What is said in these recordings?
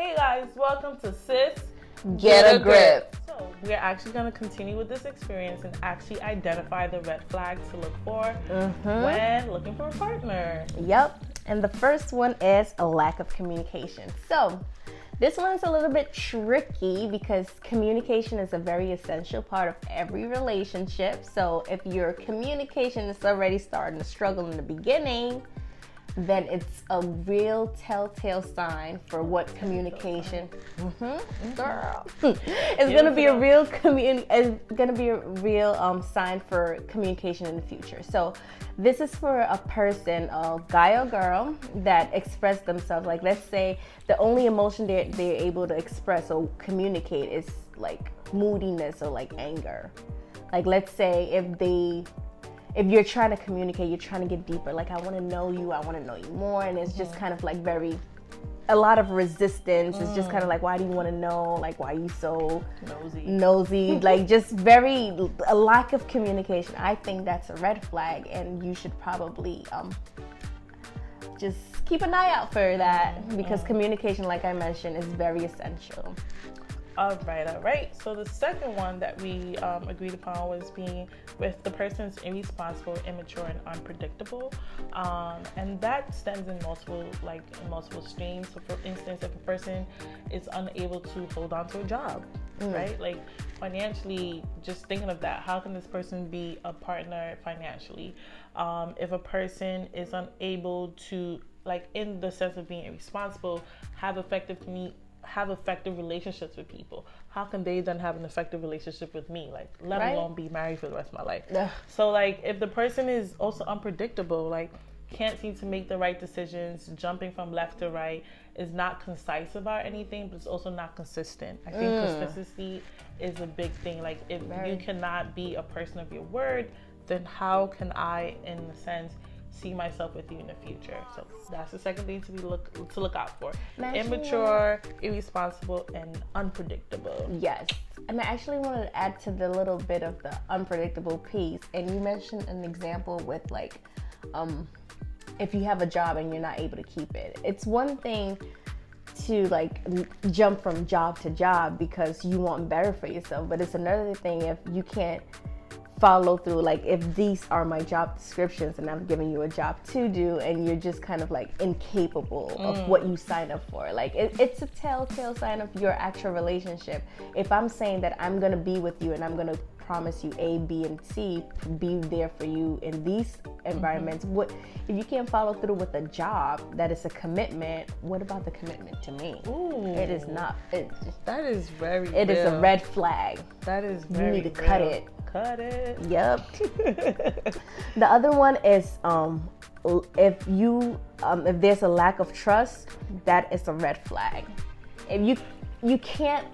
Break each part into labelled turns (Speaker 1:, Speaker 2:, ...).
Speaker 1: Hey guys, welcome to Sis
Speaker 2: Get a Grip.
Speaker 1: So we're actually going to continue with this experience and actually identify the red flags to look for when looking for a partner.
Speaker 2: Yep. And the first one is a lack of communication. So this one's a little bit tricky because communication is a very essential part of every relationship. So if your communication is already starting to struggle in the beginning, then it's a real telltale sign for what communication. Girl, it's gonna be a real sign for communication in the future. So this is for a person, a guy or girl, that express themselves. Like, let's say the only emotion they're able to express or communicate is like moodiness or like anger. Like, let's say if you're trying to communicate, you're trying to get deeper, like, I want to know you more, and it's just kind of like a lot of resistance. It's just kind of like, why do you want to know? Like, why are you so nosy? Like, just a lack of communication. I think that's a red flag, and you should probably just keep an eye out for that, because communication, like I mentioned, is very essential.
Speaker 1: All right. So the second one that we agreed upon was being with the person's irresponsible, immature, and unpredictable. And that stems in multiple streams. So for instance, if a person is unable to hold on to a job, right? Like, financially, just thinking of that, how can this person be a partner financially? If a person is unable to, like, in the sense of being irresponsible, have effective relationships with people, how can they then have an effective relationship with me? Like, let alone be married for the rest of my life. So, like, if the person is also unpredictable, like, can't seem to make the right decisions, jumping from left to right, is not concise about anything, but it's also not consistent. I think consistency is a big thing. Like, if you cannot be a person of your word, then how can I, in a sense, see myself with you in the future? So that's the second thing to look out for. Immature, irresponsible, and unpredictable.
Speaker 2: Yes. And I actually wanted to add to the little bit of the unpredictable piece. And you mentioned an example with, like, if you have a job and you're not able to keep it. It's one thing to, like, jump from job to job because you want better for yourself, but it's another thing if you can't follow through. Like, if these are my job descriptions and I'm giving you a job to do and you're just kind of like incapable of what you signed up for, like, it's a telltale sign of your actual relationship. If I'm saying that I'm gonna be with you and I'm gonna promise you A, B, and C, be there for you in these environments, what if you can't follow through with a job that is a commitment? What about the commitment to me? It is not.
Speaker 1: That is very
Speaker 2: It
Speaker 1: real.
Speaker 2: is a red flag.
Speaker 1: That is very
Speaker 2: You need to
Speaker 1: real.
Speaker 2: cut it.
Speaker 1: Cut it.
Speaker 2: Yep. The other one is if there's a lack of trust, that is a red flag. If you can't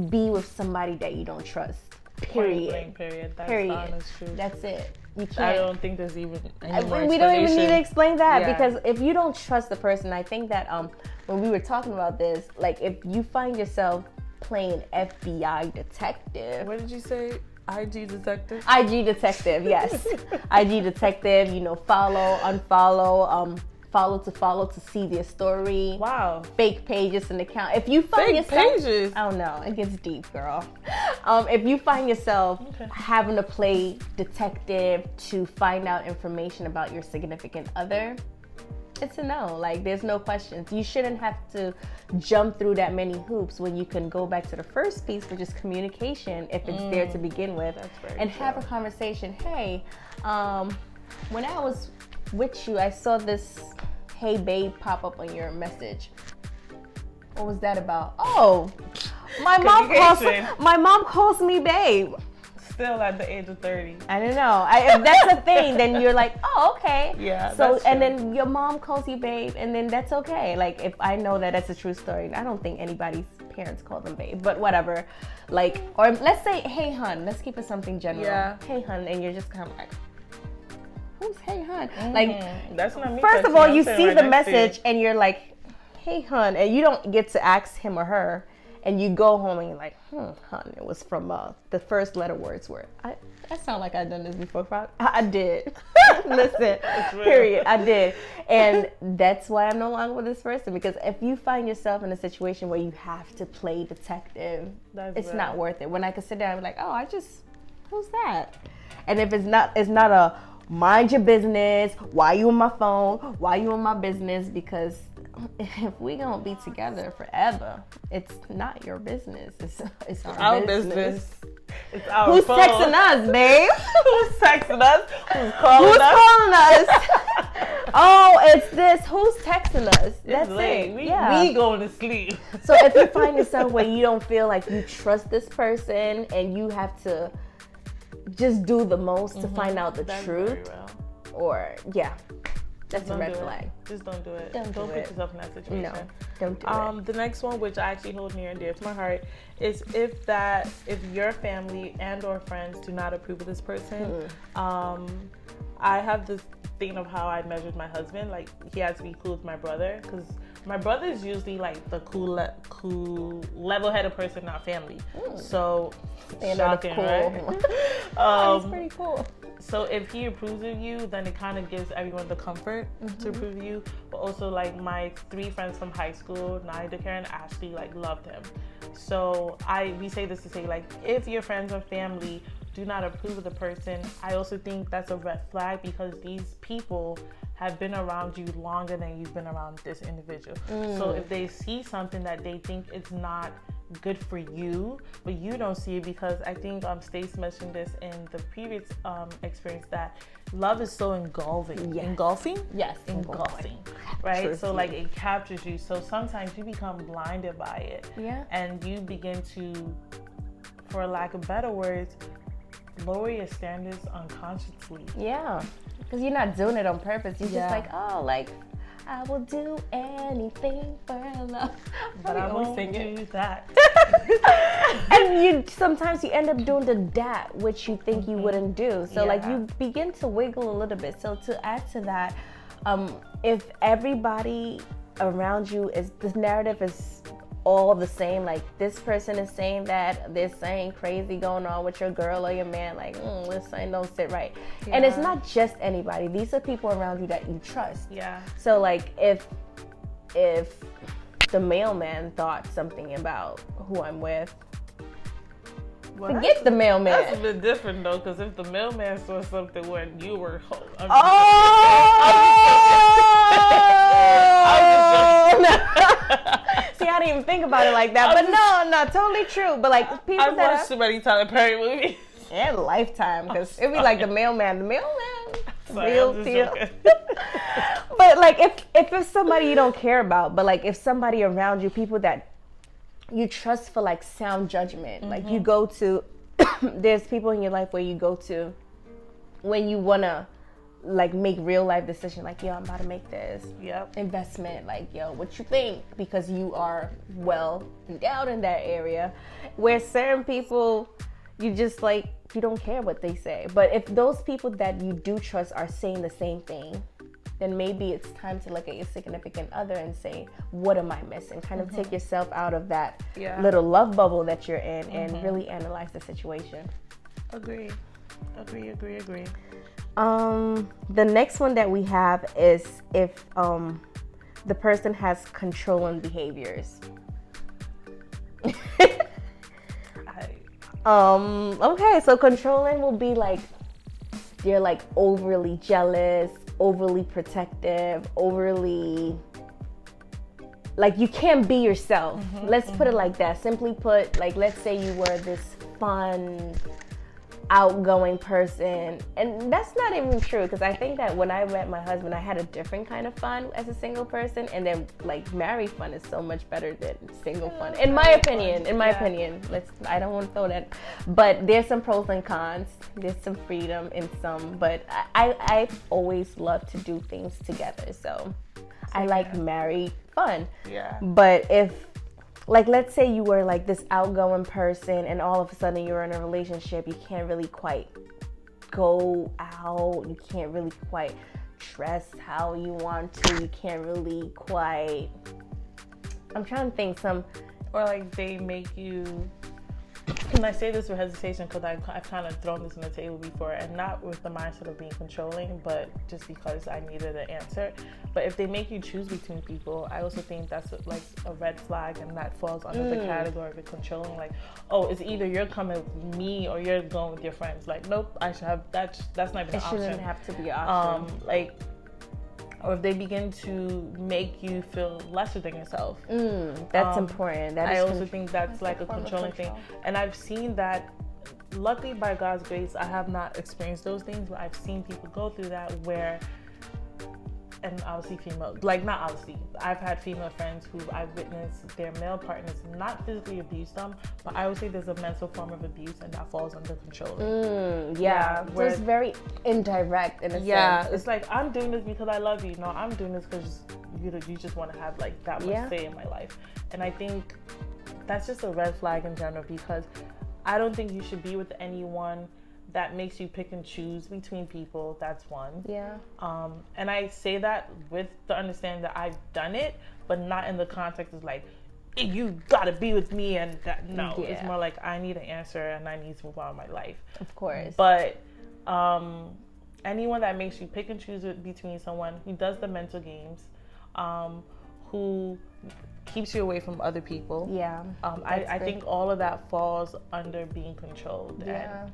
Speaker 2: be with somebody that you don't trust. Period.
Speaker 1: That's honest truth.
Speaker 2: That's it. You can't.
Speaker 1: I don't think there's even any more
Speaker 2: we don't even need to explain that,
Speaker 1: Yeah.
Speaker 2: because if you don't trust the person, I think that when we were talking about this, like, if you find yourself playing FBI detective.
Speaker 1: What did you say? IG detective?
Speaker 2: IG detective, yes. IG detective, follow, unfollow, follow to see their story.
Speaker 1: Wow.
Speaker 2: Fake pages in the account. If you find
Speaker 1: pages?
Speaker 2: I don't know. It gets deep, girl. If you find yourself having to play detective to find out information about your significant other, it's a no. Like, there's no questions. You shouldn't have to jump through that many hoops when you can go back to the first piece, which is communication, if it's there to begin with.
Speaker 1: That's very
Speaker 2: and
Speaker 1: true.
Speaker 2: Have a conversation. Hey, when I was with you, I saw this "Hey babe" pop up on your message. What was that about? Oh, my mom calls me babe.
Speaker 1: Still at the age of 30.
Speaker 2: I don't know. If that's a thing, then you're like, oh, okay.
Speaker 1: Yeah.
Speaker 2: So,
Speaker 1: that's
Speaker 2: and
Speaker 1: true.
Speaker 2: then your mom calls you babe, and then that's okay. Like, if I know that that's a true story, I don't think anybody's parents call them babe, but whatever. Like, or let's say, hey hun. Let's keep it something general.
Speaker 1: Yeah.
Speaker 2: Hey hun, and you're just kind of like, who's hey hun? Like,
Speaker 1: that's not me.
Speaker 2: first of all, you see the message and you're like, hey hun, and you don't get to ask him or her. And you go home and you're like, hun, it was from the first letter words were. I sound like I've done this before. I did. Listen, period. I did. And that's why I'm no longer with this person, because if you find yourself in a situation where you have to play detective, it's not worth it. When I can sit down and be like, oh, who's that? And if it's not a mind your business, why you on my phone, why you on my business, because if we gonna be together forever, it's not your business. It's our business.
Speaker 1: It's our
Speaker 2: Who's
Speaker 1: phone.
Speaker 2: texting us, babe?
Speaker 1: Who's texting us? Who's calling
Speaker 2: us? Oh, it's this. Who's texting us? That's
Speaker 1: late.
Speaker 2: it.
Speaker 1: We going to sleep.
Speaker 2: So if you find yourself where you don't feel like you trust this person and you have to just do the most to find out the truth, or that's a red flag.
Speaker 1: Just don't do it.
Speaker 2: Don't
Speaker 1: put yourself in that situation.
Speaker 2: No, don't do it.
Speaker 1: The next one, which I actually hold near and dear to my heart, is if your family and or friends do not approve of this person. I have this thing of how I measured my husband. Like, he has to be cool with my brother, because my brother is usually like the cool, level-headed person in our family. So shocking, right?
Speaker 2: He's pretty cool.
Speaker 1: So if he approves of you, then it kind of gives everyone the comfort to approve of you. But also, like, my 3 friends from high school, Naida, Karen, Ashley, like, loved him. So we say this to say, like, if your friends or family do not approve of the person, I also think that's a red flag, because these people have been around you longer than you've been around this individual. So if they see something that they think it's not good for you, but you don't see it, because I think Stace mentioned this in the previous experience, that love is so engulfing.
Speaker 2: Yes.
Speaker 1: Engulfing?
Speaker 2: Yes.
Speaker 1: Engulfing. Right?
Speaker 2: True.
Speaker 1: So like, it captures you. So sometimes you become blinded by it.
Speaker 2: Yeah.
Speaker 1: And you begin to, for lack of better words, lower your standards unconsciously.
Speaker 2: Yeah. Because you're not doing it on purpose. You're just like, oh, like, I will do anything for love.
Speaker 1: But I won't do that.
Speaker 2: And sometimes you end up doing that which you think you wouldn't do. So like, you begin to wiggle a little bit. So to add to that, if everybody around you this narrative is all the same, like, this person is saying that, there's saying crazy going on with your girl or your man, like, this ain't don't sit right. And it's not just anybody. These are people around you that you trust.
Speaker 1: Yeah.
Speaker 2: So like, if the mailman thought something about who I'm with, forget the mailman.
Speaker 1: That's a bit different though, because if the mailman saw something when you were home,
Speaker 2: See, I didn't even think about it like that. But no, totally true. But like, people
Speaker 1: I've watched too many Tyler Perry movies.
Speaker 2: And Lifetime, because it'd be like the mailman, real deal. But like, if it's somebody you don't care about, but like, if somebody around you, people that you trust for like sound judgment, like you go to, there's people in your life where you go to when you wanna like make real life decisions, like, yo, I'm about to make this investment, like, yo, what you think? Because you are well endowed in that area, where certain people, you just like, you don't care what they say. But if those people that you do trust are saying the same thing, then maybe it's time to look at your significant other and say, what am I missing? Kind of take yourself out of that little love bubble that you're in and really analyze the situation.
Speaker 1: Agree.
Speaker 2: The next one that we have is if the person has controlling behaviors. Okay, so controlling will be like, you're like overly jealous, overly protective, overly, like, you can't be yourself. Let's put it like that. Simply put, like, let's say you were this fun, outgoing person, and that's not even true, because I think that when I met my husband, I had a different kind of fun as a single person, and then like, married fun is so much better than single fun, in my opinion. I don't want to throw that, but there's some pros and cons. There's some freedom in some, but I've always loved to do things together, so I like married fun. But if, like, let's say you were like this outgoing person and all of a sudden you're in a relationship, you can't really quite go out, you can't really quite dress how you want to, you can't really quite, I'm trying to think, or
Speaker 1: like, they make you and I say this with hesitation because I've kind of thrown this on the table before, and not with the mindset of being controlling, but just because I needed an answer. But if they make you choose between people, I also think that's like a red flag, and that falls under the category of controlling. Like, oh, it's either you're coming with me or you're going with your friends. Like, nope, I should have that's not even an option.
Speaker 2: It shouldn't have to be an option.
Speaker 1: Or if they begin to make you feel lesser than yourself.
Speaker 2: That's important.
Speaker 1: I also think that's like a controlling thing. And I've seen that, luckily by God's grace, I have not experienced those things, but I've seen people go through that where, and obviously female, like not obviously, I've had female friends who I've witnessed their male partners not physically abuse them, but I would say there's a mental form of abuse, and that falls under controlling.
Speaker 2: So it's very indirect in a sense.
Speaker 1: Yeah, it's like, I'm doing this because I love you. No, I'm doing this because you just want to have like that much say in my life. And I think that's just a red flag in general, because I don't think you should be with anyone that makes you pick and choose between people. That's one.
Speaker 2: Yeah.
Speaker 1: And I say that with the understanding that I've done it, but not in the context of like, you gotta be with me, and that. No, it's more like, I need an answer and I need to move on with my life.
Speaker 2: Of course.
Speaker 1: But anyone that makes you pick and choose between someone who does the mental games, who keeps you away from other people.
Speaker 2: Yeah.
Speaker 1: I think all of that falls under being controlled.
Speaker 2: Yeah.
Speaker 1: And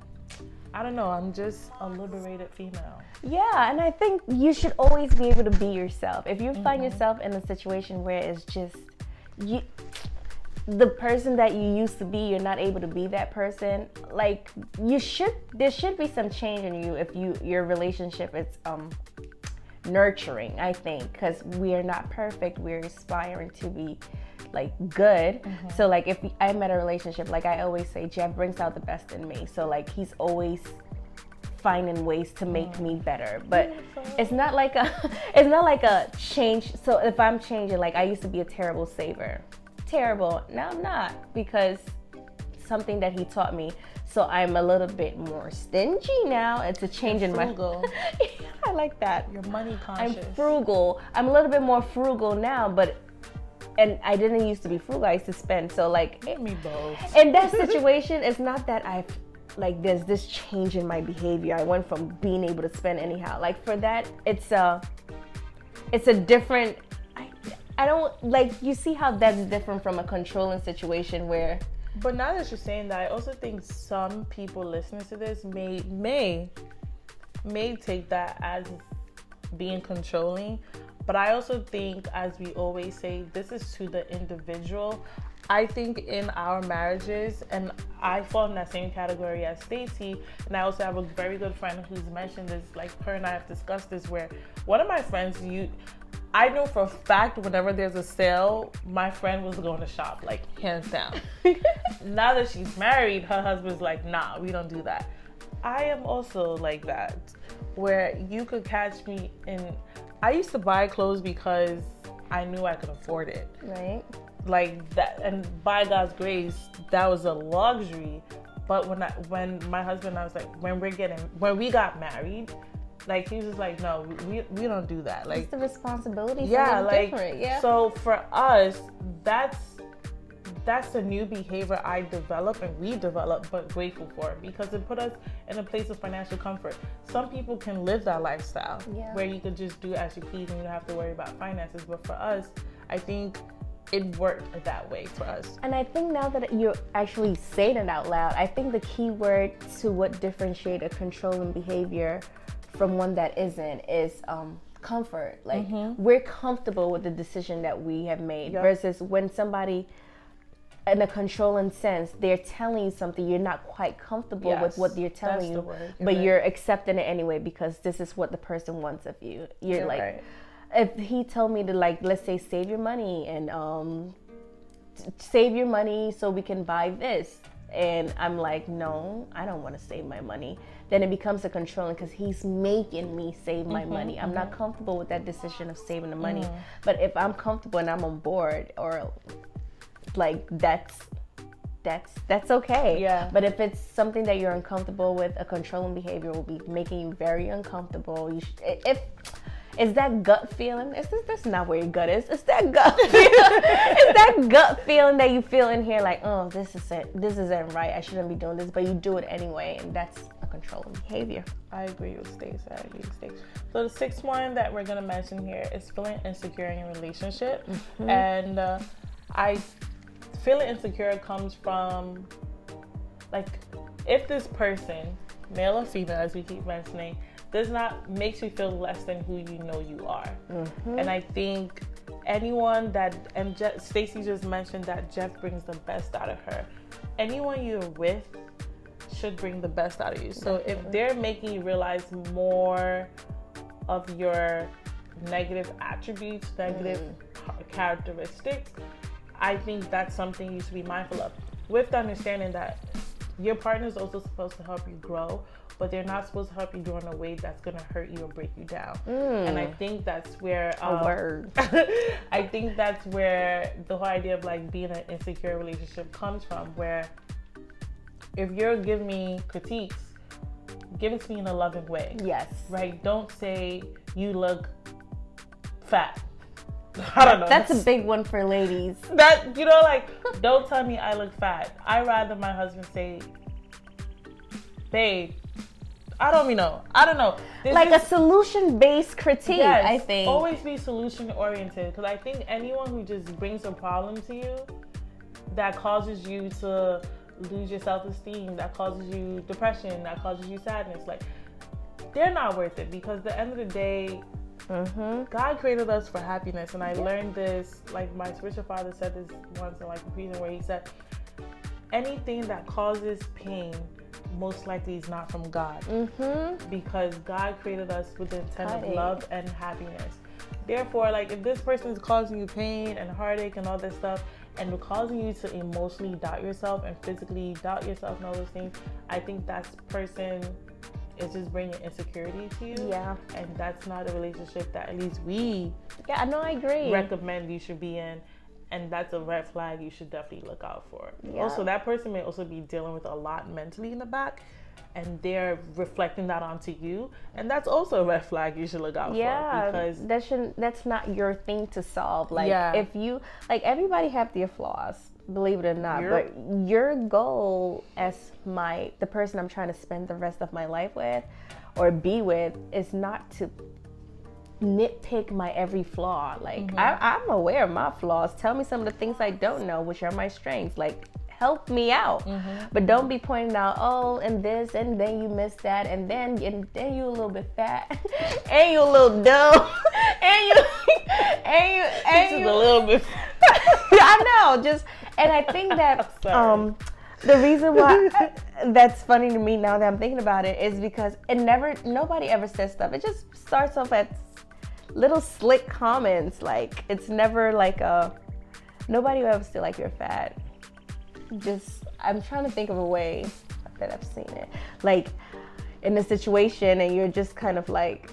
Speaker 1: I don't know, I'm just a liberated female.
Speaker 2: Yeah, and I think you should always be able to be yourself. If you find yourself in a situation where it's just the person that you used to be, you're not able to be that person, like there should be some change in you if your relationship is nurturing, I think, because we are not perfect. We're aspiring to be like good. So like if I'm in a relationship, like I always say, Jeff brings out the best in me. So like he's always finding ways to make me better, but it's not like a change. So if I'm changing, like I used to be a terrible saver, now I'm not, because something that he taught me. So I'm a little bit more stingy now. It's a change in my I like that.
Speaker 1: You're money conscious.
Speaker 2: I'm frugal. I'm a little bit more frugal now, and I didn't used to be frugal. I used to spend. So like,
Speaker 1: Hit me both.
Speaker 2: In that situation, it's not that there's this change in my behavior. I went from being able to spend anyhow. Like for that, it's a different. I don't like. You see how that's different from a controlling situation where.
Speaker 1: But now that you're saying that, I also think some people listening to this may take that as being controlling. But I also think, as we always say, this is to the individual. I think in our marriages, and I fall in that same category as Stacey, and I also have a very good friend who's mentioned this, like her and I have discussed this, where one of my friends, I know for a fact whenever there's a sale, my friend was going to shop, like hands down. Now that she's married, her husband's like, nah, we don't do that. I am also like that, where you could catch me I used to buy clothes because I knew I could afford it.
Speaker 2: Right.
Speaker 1: Like that, and by God's grace, that was a luxury. But when my husband, I was like, when we got married, like he was just like, no, we don't do that. Like
Speaker 2: it's the responsibility.
Speaker 1: Yeah, like
Speaker 2: different. Yeah.
Speaker 1: So for us, that's a new behavior I developed and we developed, but grateful for it, because it put us in a place of financial comfort. Some people can live that lifestyle where you could just do as you please and you don't have to worry about finances. But for us, I think it worked that way for us.
Speaker 2: And I think now that you're actually saying it out loud, I think the key word to what differentiate a controlling behavior from one that isn't is comfort. Like we're comfortable with the decision that we have made versus when somebody in a controlling sense, they're telling you something you're not quite comfortable with what they're telling you, but you're accepting it anyway because this is what the person wants of you. You're like, right. If he told me to, like, let's say save your money and save your money so we can buy this, and I'm like, no, I don't want to save my money, then it becomes a controlling because he's making me save my money. I'm not comfortable with that decision of saving the money. But if I'm comfortable and I'm on board, or like that's okay. Yeah. But if it's something that you're uncomfortable with, a controlling behavior will be making you very uncomfortable. is that gut feeling. That's not where your gut is. It's that gut feeling. It's that gut feeling that you feel in here like, oh, this isn't right. I shouldn't be doing this, but you do it anyway, and that's a controlling behavior.
Speaker 1: I agree with Stacey. So the sixth one that we're gonna mention here is feeling insecure in your relationship, and feeling insecure comes from, like, if this person, male or female, as we keep mentioning, makes you feel less than who you know you are. And I think anyone Stacey just mentioned that Jeff brings the best out of her. Anyone you're with should bring the best out of you. So if they're making you realize more of your negative attributes, negative characteristics, I think that's something you should be mindful of, with the understanding that your partner is also supposed to help you grow, but they're not supposed to help you grow in a way that's going to hurt you or break you down. And I think that's where I think that's where the whole idea of like being an insecure relationship comes from, where if you're giving me critiques, give it to me in a loving way.
Speaker 2: Yes.
Speaker 1: Right? Don't say you look fat. I don't know.
Speaker 2: That's a big one for ladies.
Speaker 1: That, like, don't tell me I look fat. I'd rather my husband say, babe, I don't know. Like a solution-based critique, yes,
Speaker 2: I think.
Speaker 1: Always be solution-oriented, because I think anyone who just brings a problem to you that causes you to lose your self-esteem, that causes you depression, that causes you sadness, like, they're not worth it, because at the end of the day, God created us for happiness. And I learned this, like my spiritual father said this once in like a preaching, where he said, anything that causes pain most likely is not from God, because God created us with the intent of love and happiness. Therefore, like, if this person is causing you pain and heartache and all this stuff, and causing you to emotionally doubt yourself and physically doubt yourself and all those things, I think that person is just bringing insecurity to you. Yeah. And that's not a relationship that at least we
Speaker 2: I agree.
Speaker 1: recommend you should be in. And that's a red flag you should definitely look out for.
Speaker 2: Yeah.
Speaker 1: Also, that person may also be dealing with a lot mentally in the back, and they're reflecting that onto you. And that's also a red flag you should look out for. Because
Speaker 2: that's not your thing to solve. Like, if you, like, everybody have their flaws, believe it or not, but your goal as the person I'm trying to spend the rest of my life with or be with is not to nitpick my every flaw. Like, I'm aware of my flaws. Tell me some of the things I don't know, which are my strengths. Like, help me out. But don't be pointing out, oh, and this, and then you missed that, and then you a little bit fat, and you a little dumb, and you a little bit. I know, and I think that the reason why that's funny to me now that I'm thinking about it is because nobody ever says stuff. It just starts off at little slick comments. Like, it's never like nobody will ever say like you're fat. I'm trying to think of a way that I've seen it. Like, in a situation and you're just kind of like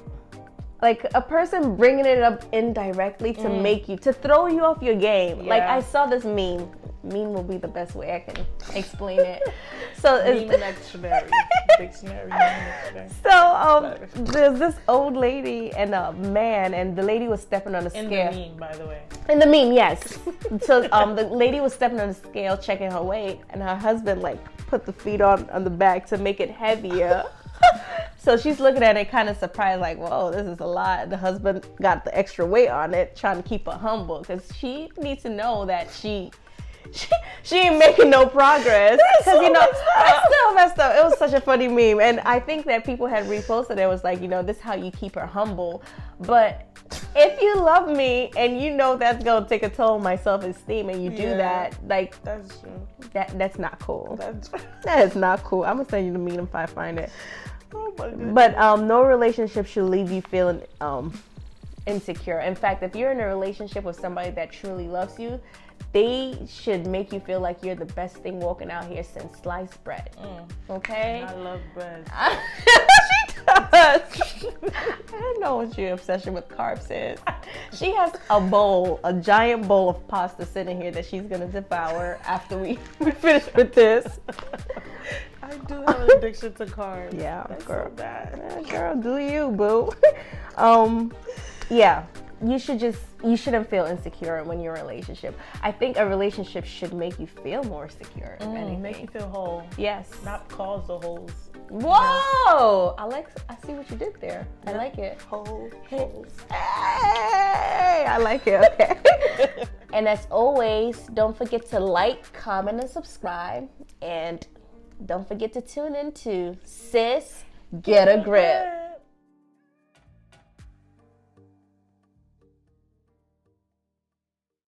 Speaker 2: a person bringing it up indirectly to throw you off your game. Yeah. Like, I saw this meme. Meme will be the best way I can explain it. So
Speaker 1: meme dictionary.
Speaker 2: So there's this old lady and a man, and the lady was stepping on the scale.
Speaker 1: In the meme, by the way.
Speaker 2: In the meme, yes. So the lady was stepping on the scale, checking her weight, and her husband like put the feet on the back to make it heavier. So she's looking at it kind of surprised, like, whoa, this is a lot. The husband got the extra weight on it, trying to keep her humble, because she needs to know that she ain't making no progress. Because, it's still messed up. It was such a funny meme. And I think that people had reposted it. It was like, this is how you keep her humble. But if you love me and you know that's going to take a toll on my self-esteem and you do that, like,
Speaker 1: that's true.
Speaker 2: That's not cool. That is not cool. I'm going to send you the meme if I find it. Oh my goodness. But no relationship should leave you feeling insecure. In fact, if you're in a relationship with somebody that truly loves you, they should make you feel like you're the best thing walking out here since sliced bread. Okay?
Speaker 1: I love bread.
Speaker 2: She does. I don't know what your obsession with carbs is. She has a giant bowl of pasta sitting here that she's gonna devour after we finish with this.
Speaker 1: I do have an addiction to carbs.
Speaker 2: Yeah,
Speaker 1: that's
Speaker 2: girl.
Speaker 1: So bad.
Speaker 2: Girl, do you, boo? Yeah. You shouldn't feel insecure when you're in a relationship. I think a relationship should make you feel more secure. If anything.
Speaker 1: Make you feel whole.
Speaker 2: Yes.
Speaker 1: Not cause the holes.
Speaker 2: Whoa! I see what you did there. I like it.
Speaker 1: Holes.
Speaker 2: Hey, I like it. Okay. And as always, don't forget to like, comment, and subscribe. And don't forget to tune in to Sis Get a Grip.